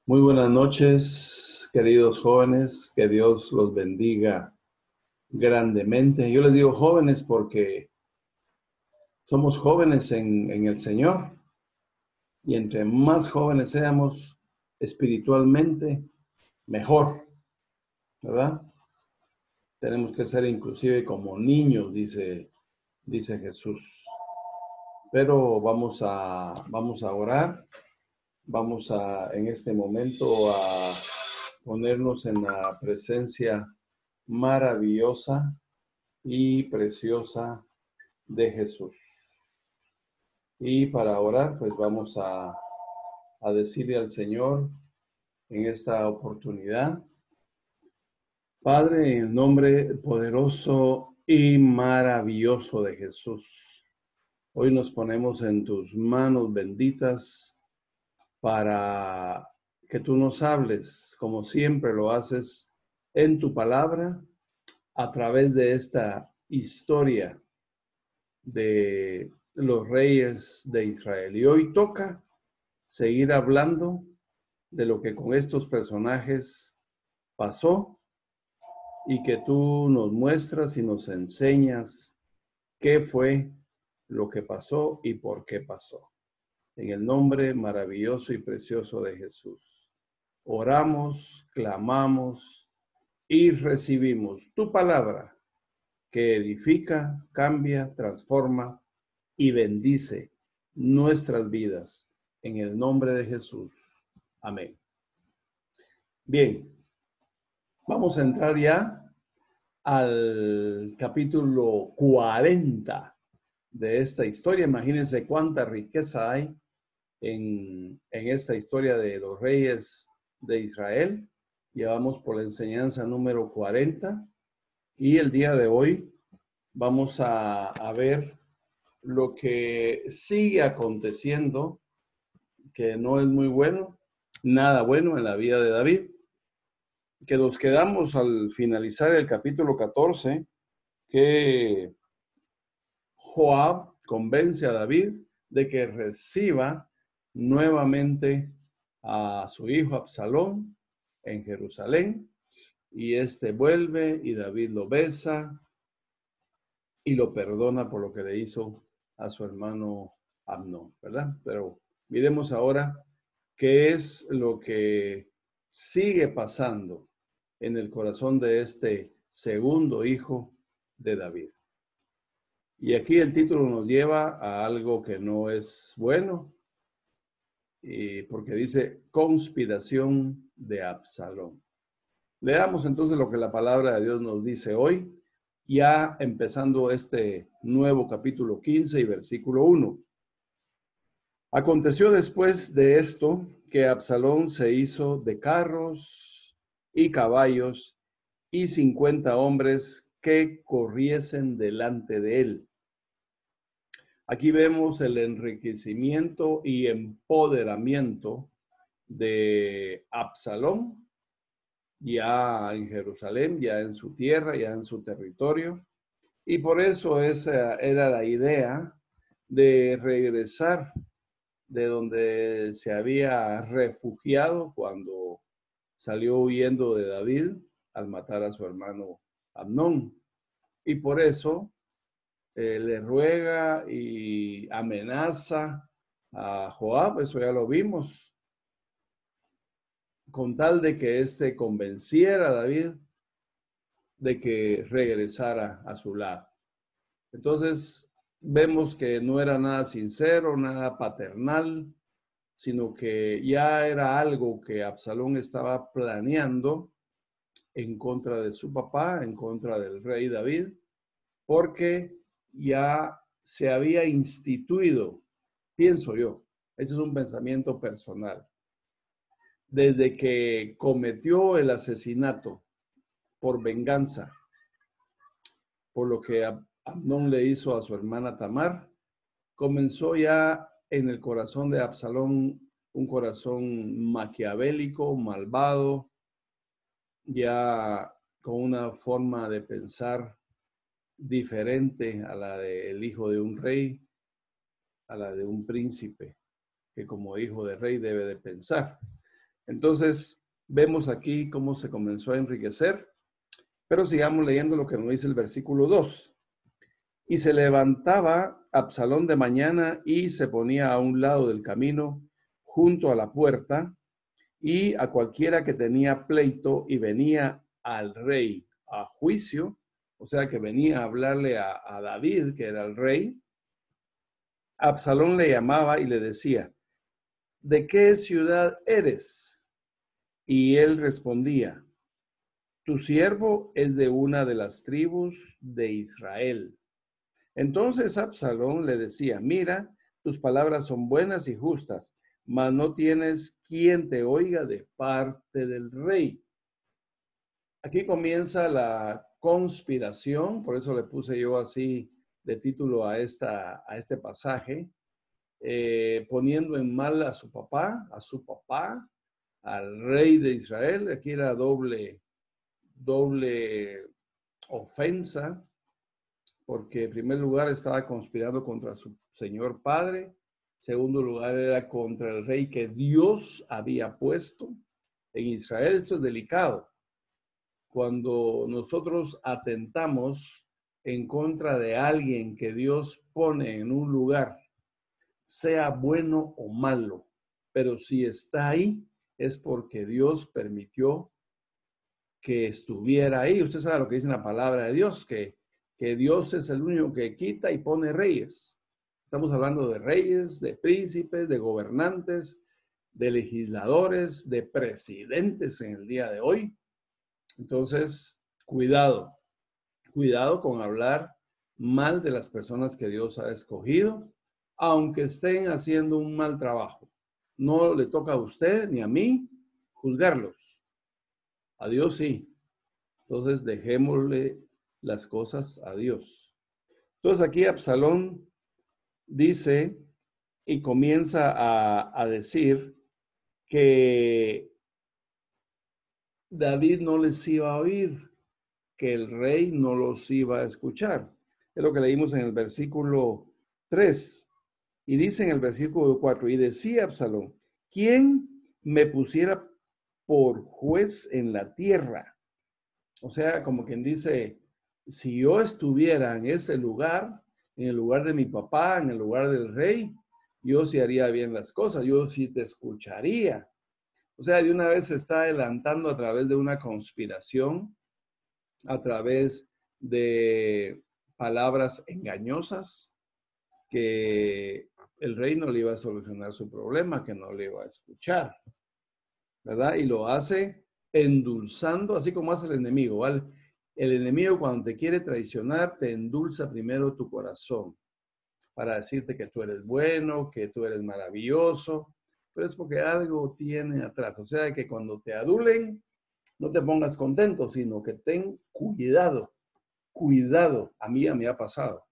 Muy buenas noches, queridos jóvenes, que Dios los bendiga grandemente. Yo les digo jóvenes porque somos jóvenes en el Señor y entre más jóvenes seamos espiritualmente, mejor, ¿verdad? Tenemos que ser inclusive como niños, dice Jesús. Pero vamos a orar, en este momento a ponernos en la presencia maravillosa y preciosa de Jesús. Y para orar, pues vamos a decirle al Señor en esta oportunidad: Padre, en el nombre poderoso y maravilloso de Jesús, hoy nos ponemos en tus manos benditas para que tú nos hables, como siempre lo haces en tu palabra, a través de esta historia de los reyes de Israel. Y hoy toca seguir hablando de lo que con estos personajes pasó y que tú nos muestras y nos enseñas qué fue lo que pasó y por qué pasó. En el nombre maravilloso y precioso de Jesús, oramos, clamamos y recibimos tu palabra que edifica, cambia, transforma y bendice nuestras vidas. En el nombre de Jesús. Amén. Bien, vamos a entrar ya al capítulo 40 de esta historia. Imagínense cuánta riqueza hay en esta historia de los reyes de Israel. Llevamos por la enseñanza número 40 y el día de hoy vamos a ver lo que sigue aconteciendo, que no es muy bueno, nada bueno en la vida de David, que nos quedamos al finalizar el capítulo 14, que Joab convence a David de que reciba nuevamente a su hijo Absalón en Jerusalén, y este vuelve y David lo besa y lo perdona por lo que le hizo a su hermano Amnón, ¿verdad? Pero miremos ahora qué es lo que sigue pasando en el corazón de este segundo hijo de David. Y aquí el título nos lleva a algo que no es bueno, y porque dice conspiración de Absalón. Leamos entonces lo que la palabra de Dios nos dice hoy, ya empezando este nuevo capítulo 15 y versículo 1. Aconteció después de esto que Absalón se hizo de carros y caballos y 50 hombres que corriesen delante de él. Aquí vemos el enriquecimiento y empoderamiento de Absalón, ya en Jerusalén, ya en su tierra, ya en su territorio. Y por eso esa era la idea de regresar de donde se había refugiado cuando salió huyendo de David al matar a su hermano Amnón. Y por eso le ruega y amenaza a Joab, eso ya lo vimos, con tal de que éste convenciera a David de que regresara a su lado. Entonces vemos que no era nada sincero, nada paternal, sino que ya era algo que Absalón estaba planeando en contra de su papá, en contra del rey David, porque ya se había instituido, pienso yo, ese es un pensamiento personal, desde que cometió el asesinato por venganza, por lo que Amnón le hizo a su hermana Tamar, comenzó ya en el corazón de Absalón un corazón maquiavélico, malvado, ya con una forma de pensar diferente a la del hijo de un rey, a la de un príncipe. que como hijo de rey debe de pensar. Entonces, vemos aquí cómo se comenzó a enriquecer, pero sigamos leyendo lo que nos dice el versículo 2. Y se levantaba Absalón de mañana y se ponía a un lado del camino, junto a la puerta, y a cualquiera que tenía pleito y venía al rey a juicio, o sea que venía a hablarle a David, que era el rey, Absalón le llamaba y le decía, ¿de qué ciudad eres? Y él respondía, tu siervo es de una de las tribus de Israel. Entonces Absalón le decía, mira, tus palabras son buenas y justas, mas no tienes quien te oiga de parte del rey. Aquí comienza la conspiración, por eso le puse yo así de título a este pasaje, poniendo en mal a su papá, al rey de Israel. Aquí era doble ofensa, porque en primer lugar estaba conspirando contra su señor padre, en segundo lugar era contra el rey que Dios había puesto en Israel. Esto es delicado. Cuando nosotros atentamos en contra de alguien que Dios pone en un lugar, sea bueno o malo, pero si está ahí es porque Dios permitió que estuviera ahí. Usted sabe lo que dice la palabra de Dios, que Dios es el único que quita y pone reyes. Estamos hablando de reyes, de príncipes, de gobernantes, de legisladores, de presidentes en el día de hoy. Entonces, cuidado con hablar mal de las personas que Dios ha escogido, aunque estén haciendo un mal trabajo. No le toca a usted ni a mí juzgarlos. A Dios sí. Entonces, dejémosle las cosas a Dios. Entonces, aquí Absalón dice y comienza a decir que David no les iba a oír, que el rey no los iba a escuchar. Es lo que leímos en el versículo 3. Y dice en el versículo 4, y decía Absalón, ¿quién me pusiera por juez en la tierra? O sea, como quien dice, si yo estuviera en ese lugar, en el lugar de mi papá, en el lugar del rey, yo sí haría bien las cosas, yo sí te escucharía. O sea, de una vez se está adelantando a través de una conspiración, a través de palabras engañosas, que el rey no le iba a solucionar su problema, que no le iba a escuchar, ¿verdad? Y lo hace endulzando, así como hace el enemigo, ¿vale? El enemigo cuando te quiere traicionar, te endulza primero tu corazón para decirte que tú eres bueno, que tú eres maravilloso, pero es porque algo tiene atrás. O sea, que cuando te adulen, no te pongas contento, sino que ten cuidado. Cuidado, a mí ya me ha pasado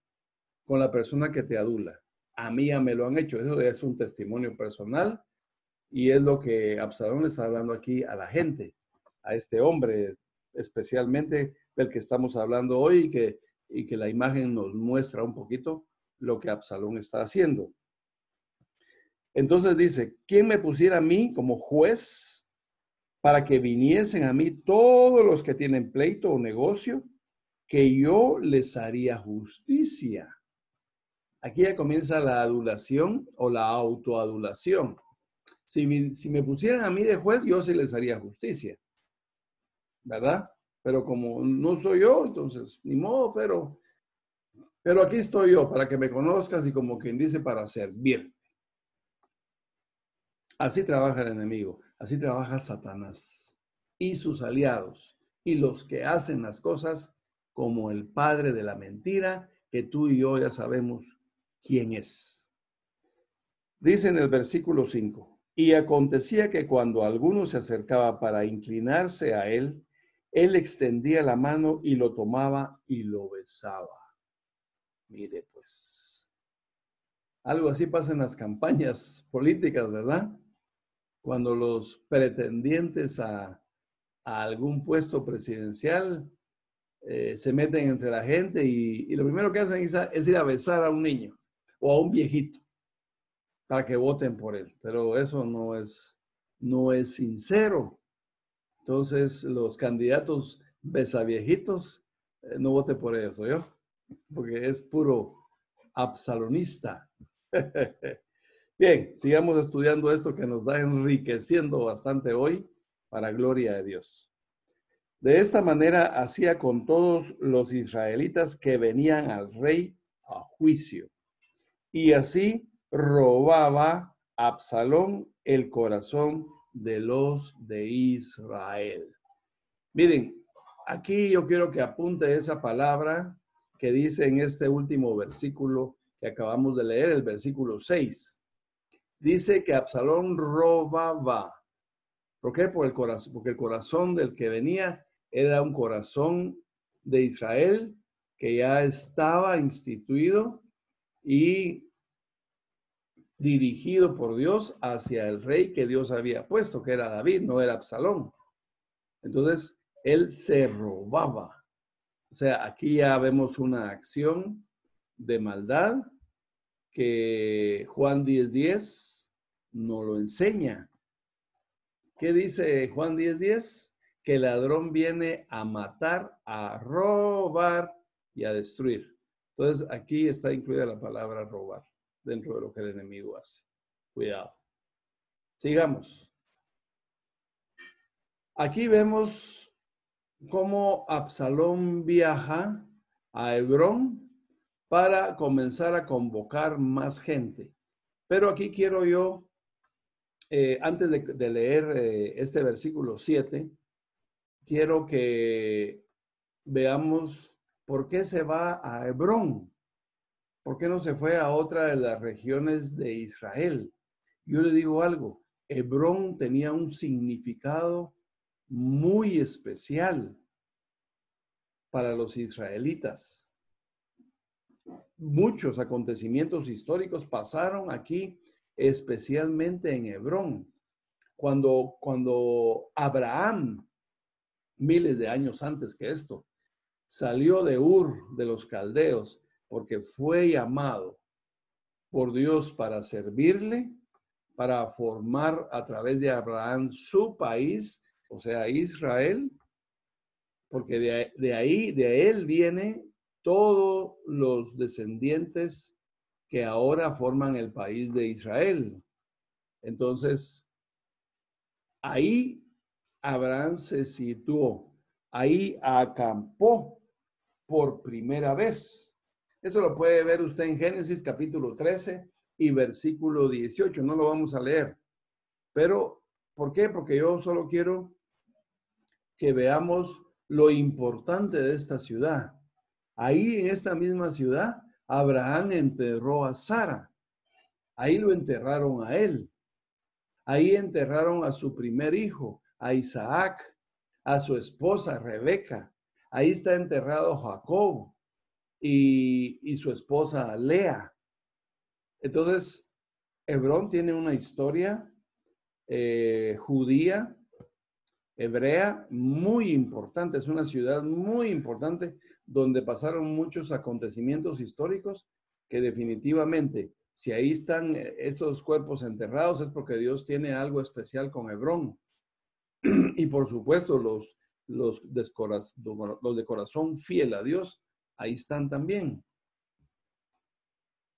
con la persona que te adula. A mí ya me lo han hecho. Eso es un testimonio personal y es lo que Absalón le está hablando aquí a la gente, a este hombre especialmente del que estamos hablando hoy y que la imagen nos muestra un poquito lo que Absalón está haciendo. Entonces dice, ¿quién me pusiera a mí como juez para que viniesen a mí todos los que tienen pleito o negocio, que yo les haría justicia? Aquí ya comienza la adulación o la autoadulación. Si me pusieran a mí de juez, yo sí les haría justicia, ¿verdad? Pero como no soy yo, entonces ni modo, pero aquí estoy yo para que me conozcas y como quien dice para servir. Así trabaja el enemigo, así trabaja Satanás y sus aliados y los que hacen las cosas como el padre de la mentira, que tú y yo ya sabemos quién es. Dice en el versículo 5, y acontecía que cuando alguno se acercaba para inclinarse a él, él extendía la mano y lo tomaba y lo besaba. Mire, pues, algo así pasa en las campañas políticas, ¿verdad? Cuando los pretendientes a algún puesto presidencial se meten entre la gente y lo primero que hacen es ir a besar a un niño o a un viejito para que voten por él. Pero eso no es sincero. Entonces, los candidatos besaviejitos, no vote por eso, ¿yo? Porque es puro absalonista. Bien, sigamos estudiando esto que nos da enriqueciendo bastante hoy para gloria de Dios. De esta manera hacía con todos los israelitas que venían al rey a juicio. Y así robaba Absalón el corazón de los de Israel. Miren, aquí yo quiero que apunte esa palabra que dice en este último versículo que acabamos de leer, el versículo 6. Dice que Absalón robaba. ¿Por qué? Porque el corazón del que venía era un corazón de Israel que ya estaba instituido y dirigido por Dios hacia el rey que Dios había puesto, que era David, no era Absalón. Entonces, él se robaba. O sea, aquí ya vemos una acción de maldad que Juan 10:10 nos lo enseña. ¿Qué dice Juan 10:10? Que el ladrón viene a matar, a robar y a destruir. Entonces, aquí está incluida la palabra robar dentro de lo que el enemigo hace. Cuidado. Sigamos. Aquí vemos cómo Absalón viaja a Hebrón para comenzar a convocar más gente. Pero aquí quiero yo, antes de leer este versículo 7, quiero que veamos por qué se va a Hebrón. ¿Por qué no se fue a otra de las regiones de Israel? Yo le digo algo, Hebrón tenía un significado muy especial para los israelitas. Muchos acontecimientos históricos pasaron aquí, especialmente en Hebrón. Cuando Abraham, miles de años antes que esto, salió de Ur de los caldeos porque fue llamado por Dios para servirle, para formar a través de Abraham su país, o sea, Israel, porque de él viene todos los descendientes que ahora forman el país de Israel. Entonces, ahí Abraham se situó, ahí acampó por primera vez. Eso lo puede ver usted en Génesis capítulo 13 y versículo 18. No lo vamos a leer. Pero, ¿por qué? Porque yo solo quiero que veamos lo importante de esta ciudad. Ahí en esta misma ciudad, Abraham enterró a Sara. Ahí lo enterraron a él. Ahí enterraron a su primer hijo, a Isaac, a su esposa Rebeca. Ahí está enterrado Jacob y su esposa Lea. Entonces, Hebrón tiene una historia judía, hebrea, muy importante. Es una ciudad muy importante donde pasaron muchos acontecimientos históricos que definitivamente, si ahí están esos cuerpos enterrados, es porque Dios tiene algo especial con Hebrón. Y por supuesto, los de corazón fiel a Dios, ahí están también.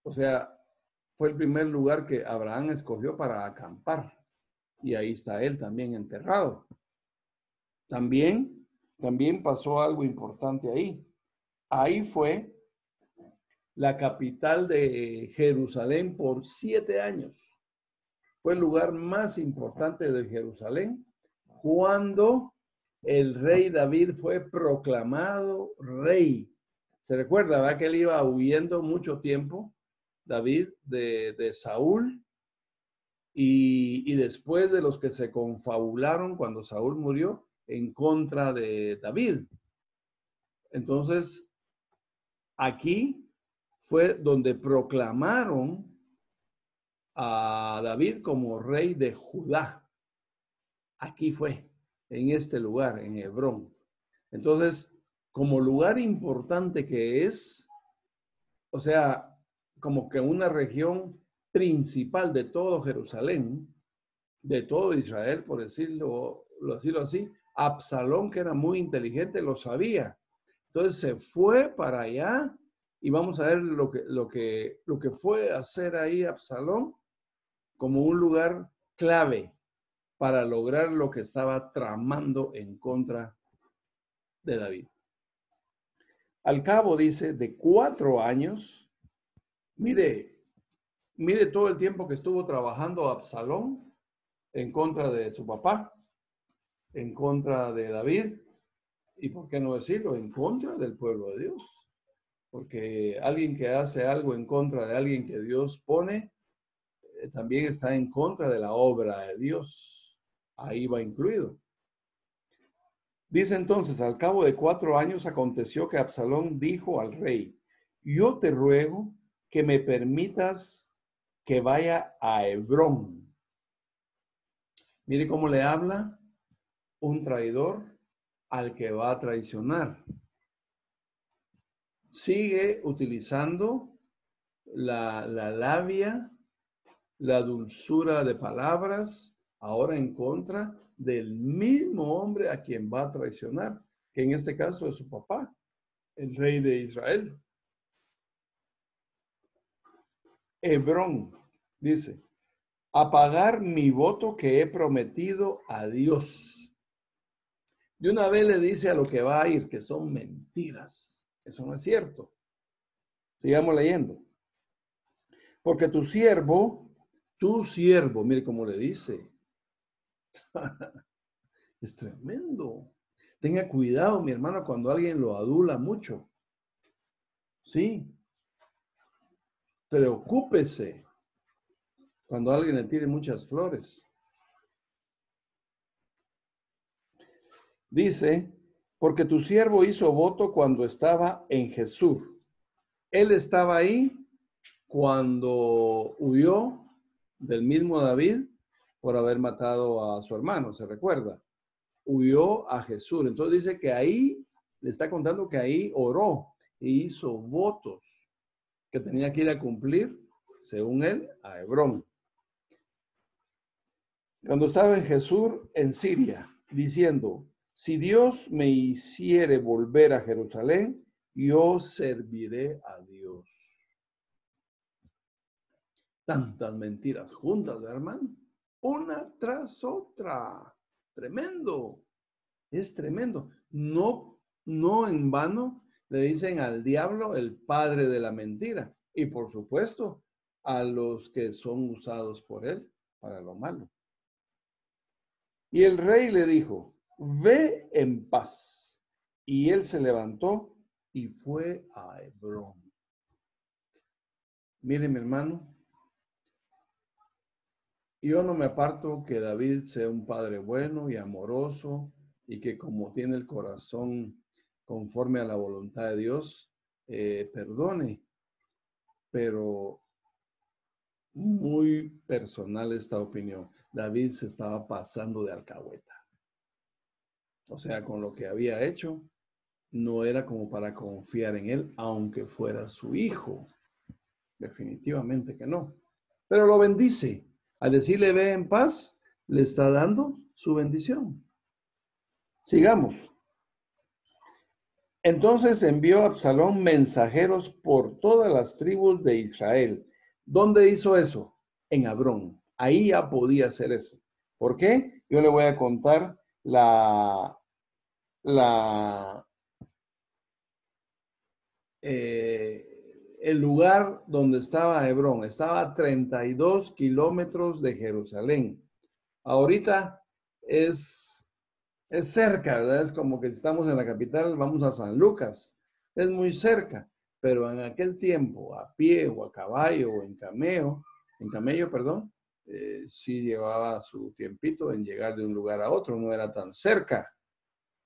O sea, fue el primer lugar que Abraham escogió para acampar. Y ahí está él también enterrado. También pasó algo importante ahí. Ahí fue la capital de Jerusalén por 7 años. Fue el lugar más importante de Jerusalén cuando el rey David fue proclamado rey. ¿Se recuerda, verdad, que él iba huyendo mucho tiempo, David, de Saúl? Y después de los que se confabularon cuando Saúl murió en contra de David. Entonces, aquí fue donde proclamaron a David como rey de Judá. Aquí fue, en este lugar, en Hebrón. Entonces, como lugar importante que es, o sea, como que una región principal de todo Jerusalén, de todo Israel, por decirlo así, Absalón, que era muy inteligente, lo sabía. Entonces se fue para allá y vamos a ver lo que fue a hacer ahí Absalón como un lugar clave para lograr lo que estaba tramando en contra de David. Al cabo, dice, de 4 años, mire todo el tiempo que estuvo trabajando Absalón en contra de su papá, en contra de David, y por qué no decirlo, en contra del pueblo de Dios. Porque alguien que hace algo en contra de alguien que Dios pone, también está en contra de la obra de Dios. Ahí va incluido. Dice entonces, al cabo de 4 años aconteció que Absalón dijo al rey, yo te ruego que me permitas que vaya a Hebrón. Mire cómo le habla un traidor al que va a traicionar. Sigue utilizando la labia, la dulzura de palabras, ahora en contra del mismo hombre a quien va a traicionar, que en este caso es su papá, el rey de Israel. Hebrón dice, a pagar mi voto que he prometido a Dios. De una vez le dice a lo que va a ir, que son mentiras. Eso no es cierto. Sigamos leyendo. Porque tu siervo, mire cómo le dice. Es tremendo. Tenga cuidado, mi hermano, cuando alguien lo adula mucho. Sí. Preocúpese cuando alguien le tire muchas flores. Dice, porque tu siervo hizo voto cuando estaba en Jesús. Él estaba ahí cuando huyó del mismo David por haber matado a su hermano, ¿se recuerda? Huyó a Jesús. Entonces dice que ahí, le está contando que ahí oró e hizo votos que tenía que ir a cumplir, según él, a Hebrón. Cuando estaba en Jesús, en Siria, diciendo, si Dios me hiciere volver a Jerusalén, yo serviré a Dios. Tantas mentiras juntas, hermano. Una tras otra. Tremendo. Es tremendo. No en vano le dicen al diablo el padre de la mentira. Y por supuesto, a los que son usados por él para lo malo. Y el rey le dijo, ve en paz. Y él se levantó y fue a Hebrón. Mire, mi hermano, yo no me aparto que David sea un padre bueno y amoroso y que como tiene el corazón conforme a la voluntad de Dios, perdone. Pero muy personal esta opinión. David se estaba pasando de alcahueta. O sea, con lo que había hecho, no era como para confiar en él, aunque fuera su hijo. Definitivamente que no. Pero lo bendice. Al decirle ve en paz, le está dando su bendición. Sigamos. Entonces envió Absalón mensajeros por todas las tribus de Israel. ¿Dónde hizo eso? En Hebrón. Ahí ya podía hacer eso. ¿Por qué? Yo le voy a contar el lugar donde estaba Hebrón. Estaba a 32 kilómetros de Jerusalén. Ahorita es cerca, ¿verdad? Es como que si estamos en la capital, vamos a San Lucas. Es muy cerca, pero en aquel tiempo, a pie o a caballo o en camello, perdón, sí llevaba su tiempito en llegar de un lugar a otro, no era tan cerca.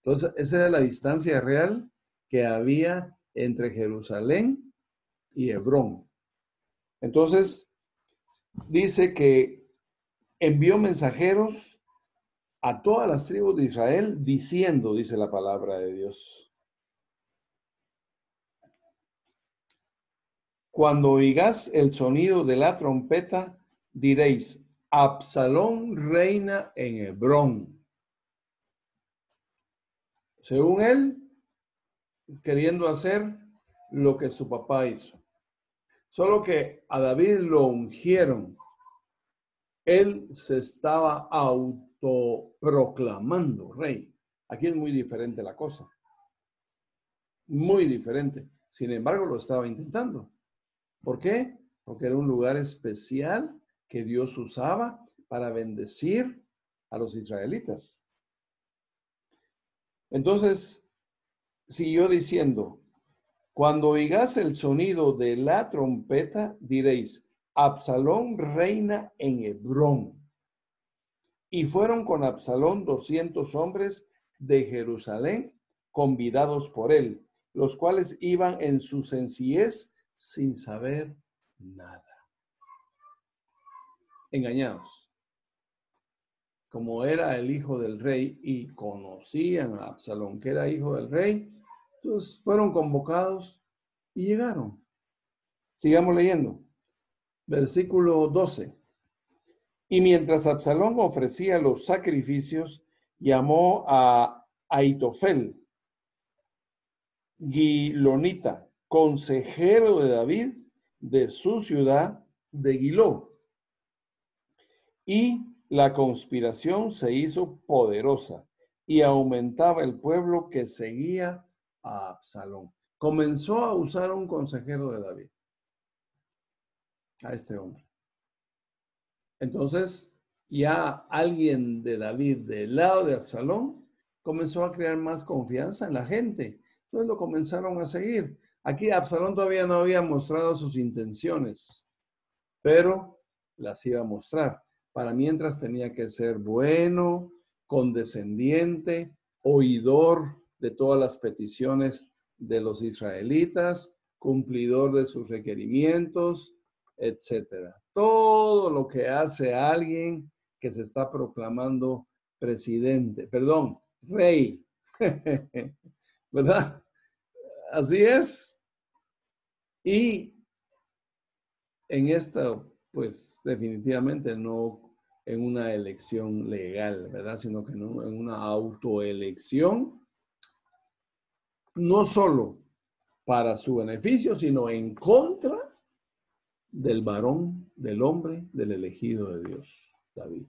Entonces, esa era la distancia real que había entre Jerusalén y Hebrón. Entonces, dice que envió mensajeros a todas las tribus de Israel diciendo, dice la palabra de Dios. cuando oigáis el sonido de la trompeta, diréis, Absalón reina en Hebrón. Según él, queriendo hacer lo que su papá hizo. Solo que a David lo ungieron. Él se estaba autoproclamando rey. Aquí es muy diferente la cosa. Muy diferente. Sin embargo, lo estaba intentando. ¿Por qué? Porque era un lugar especial que Dios usaba para bendecir a los israelitas. Entonces, siguió diciendo, cuando oigáis el sonido de la trompeta, diréis, Absalón reina en Hebrón. Y fueron con Absalón 200 hombres de Jerusalén, convidados por él, los cuales iban en su sencillez sin saber nada. Engañados. Como era el hijo del rey y conocían a Absalón, que era hijo del rey, entonces fueron convocados y llegaron. Sigamos leyendo. Versículo 12. Y mientras Absalón ofrecía los sacrificios, llamó a Aitofel, Gilonita, consejero de David, de su ciudad de Giló. Y la conspiración se hizo poderosa y aumentaba el pueblo que seguía a Absalón. Comenzó a usar un consejero de David, a este hombre. Entonces, ya alguien de David del lado de Absalón comenzó a crear más confianza en la gente. Entonces lo comenzaron a seguir. Aquí Absalón todavía no había mostrado sus intenciones, pero las iba a mostrar. Para mientras tenía que ser bueno, condescendiente, oidor de todas las peticiones de los israelitas, cumplidor de sus requerimientos, etcétera. Todo lo que hace alguien que se está proclamando rey, ¿verdad? Así es. Y en esta, pues definitivamente no en una elección legal, ¿verdad? Sino que en una autoelección, no solo para su beneficio, sino en contra del varón, del hombre, del elegido de Dios, David.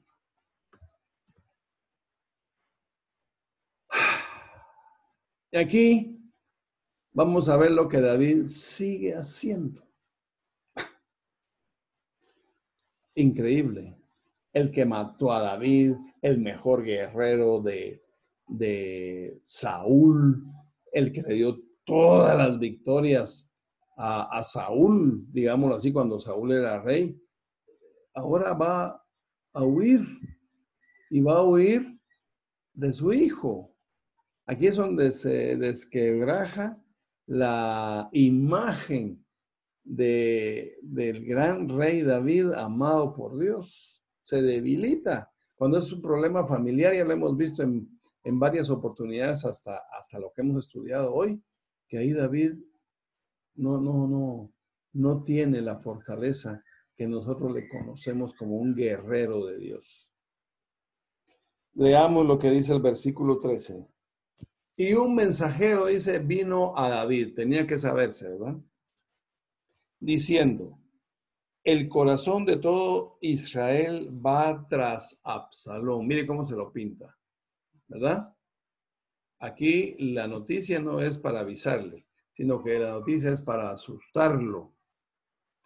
Y aquí vamos a ver lo que David sigue haciendo. Increíble. El que mató a David, el mejor guerrero de Saúl, el que le dio todas las victorias a Saúl, digámoslo así, cuando Saúl era rey, ahora va a huir y va a huir de su hijo. Aquí es donde se desquebraja la imagen del gran rey David, amado por Dios. Se debilita. Cuando es un problema familiar, ya lo hemos visto en varias oportunidades hasta lo que hemos estudiado hoy, que ahí David no tiene la fortaleza que nosotros le conocemos como un guerrero de Dios. Leamos lo que dice el versículo 13. Y un mensajero, dice, vino a David, tenía que saberse, ¿verdad? Diciendo, el corazón de todo Israel va tras Absalón. Mire cómo se lo pinta, ¿verdad? Aquí la noticia no es para avisarle, sino que la noticia es para asustarlo.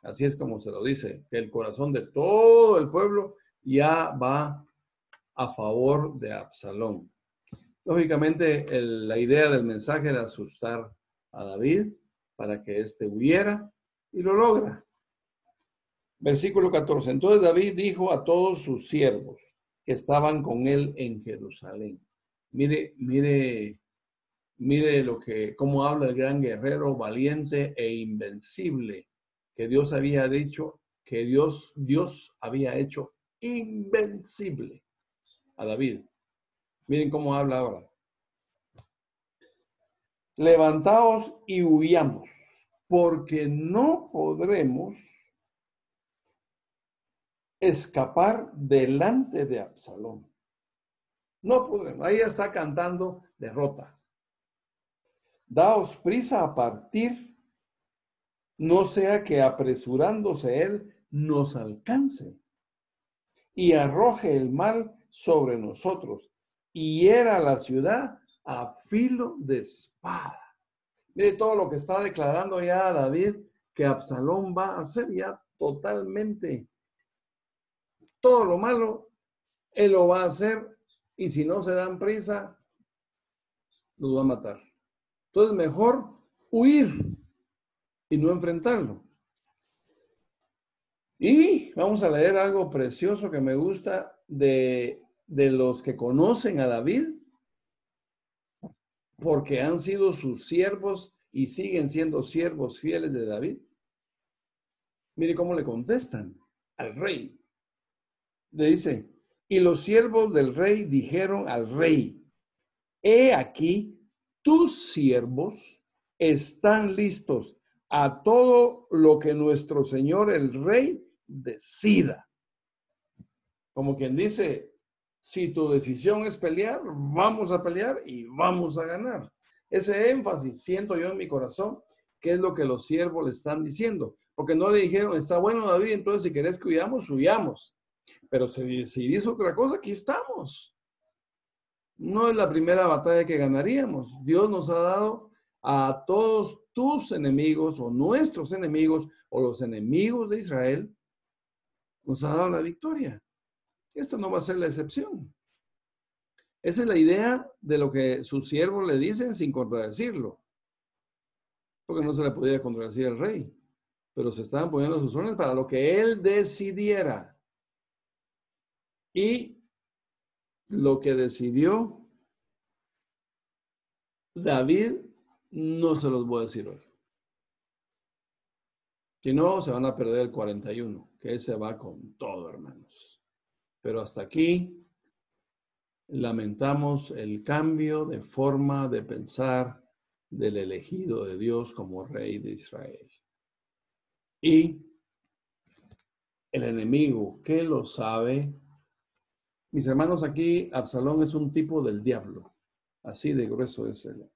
Así es como se lo dice, que el corazón de todo el pueblo ya va a favor de Absalón. Lógicamente, la idea del mensaje era asustar a David para que éste huyera y lo logra. Versículo 14. Entonces David dijo a todos sus siervos que estaban con él en Jerusalén. Mire cómo habla el gran guerrero valiente e invencible que Dios había dicho, que Dios había hecho invencible a David. Miren cómo habla ahora. Levantaos y huyamos, porque no podremos escapar delante de Absalón. No podremos. Ahí está cantando derrota. Daos prisa a partir, no sea que apresurándose él nos alcance y arroje el mal sobre nosotros y hiera la ciudad a filo de espada. Mire todo lo que está declarando ya David que Absalón va a hacer ya totalmente. Todo lo malo, él lo va a hacer y si no se dan prisa, los va a matar. Entonces mejor huir y no enfrentarlo. Y vamos a leer algo precioso que me gusta de los que conocen a David, porque han sido sus siervos y siguen siendo siervos fieles de David. Mire cómo le contestan al rey. Le dice, y los siervos del rey dijeron al rey, he aquí, tus siervos están listos a todo lo que nuestro señor el rey decida. Como quien dice, si tu decisión es pelear, vamos a pelear y vamos a ganar. Ese énfasis siento yo en mi corazón, que es lo que los siervos le están diciendo. Porque no le dijeron, está bueno David, entonces si querés que huyamos, huyamos. Pero si decidís otra cosa, aquí estamos. No es la primera batalla que ganaríamos. Dios nos ha dado a todos tus enemigos o nuestros enemigos o los enemigos de Israel, nos ha dado la victoria. Esta no va a ser la excepción. Esa es la idea de lo que sus siervos le dicen sin contradecirlo. Porque no se le podía contradecir al rey. Pero se estaban poniendo sus órdenes para lo que él decidiera. Y lo que decidió David, no se los voy a decir hoy. Si no, se van a perder el 41, que ese va con todo, hermanos. Pero hasta aquí lamentamos el cambio de forma de pensar del elegido de Dios como rey de Israel. Y el enemigo, ¿qué lo sabe? Mis hermanos, aquí Absalón es un tipo del diablo. Así de grueso es él.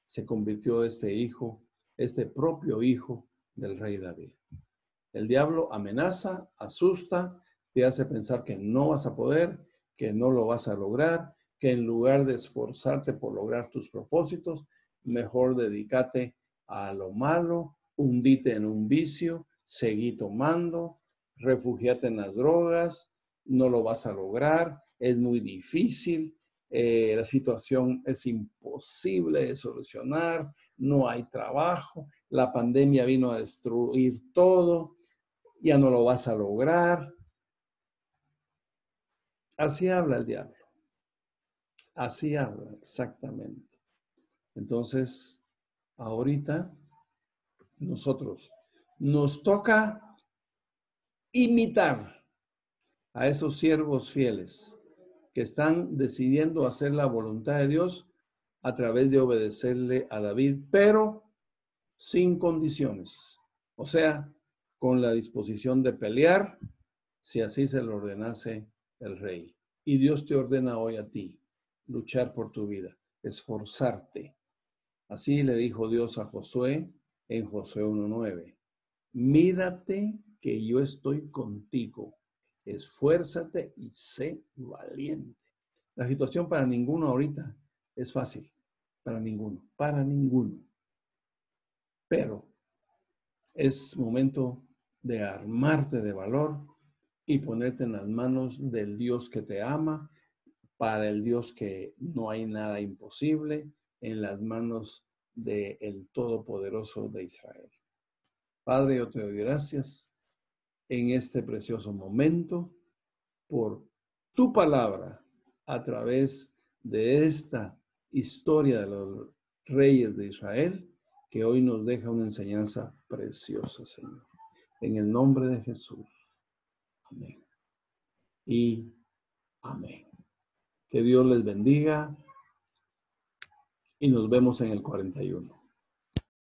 Se convirtió este hijo, este propio hijo del rey David. El diablo amenaza, asusta, te hace pensar que no vas a poder, que no lo vas a lograr, que en lugar de esforzarte por lograr tus propósitos, mejor dedícate a lo malo, hundite en un vicio, seguí tomando, refugiate en las drogas, no lo vas a lograr, es muy difícil, la situación es imposible de solucionar, no hay trabajo, la pandemia vino a destruir todo, ya no lo vas a lograr. Así habla el diablo. Así habla, exactamente. Entonces, ahorita nosotros nos toca imitar a esos siervos fieles que están decidiendo hacer la voluntad de Dios a través de obedecerle a David, pero sin condiciones. O sea, con la disposición de pelear, si así se lo ordenase el rey. Y Dios te ordena hoy a ti luchar por tu vida, esforzarte. Así le dijo Dios a Josué en Josué 1:9. Mírate que yo estoy contigo. Esfuérzate y sé valiente. La situación para ninguno ahorita es fácil. Para ninguno. Para ninguno. Pero es momento de armarte de valor y ponerte en las manos del Dios que te ama, para el Dios que no hay nada imposible, en las manos del Todopoderoso de Israel. Padre, yo te doy gracias en este precioso momento por tu palabra a través de esta historia de los reyes de Israel, que hoy nos deja una enseñanza preciosa, Señor. En el nombre de Jesús. Amén. Y amén. Que Dios les bendiga y nos vemos en el 41.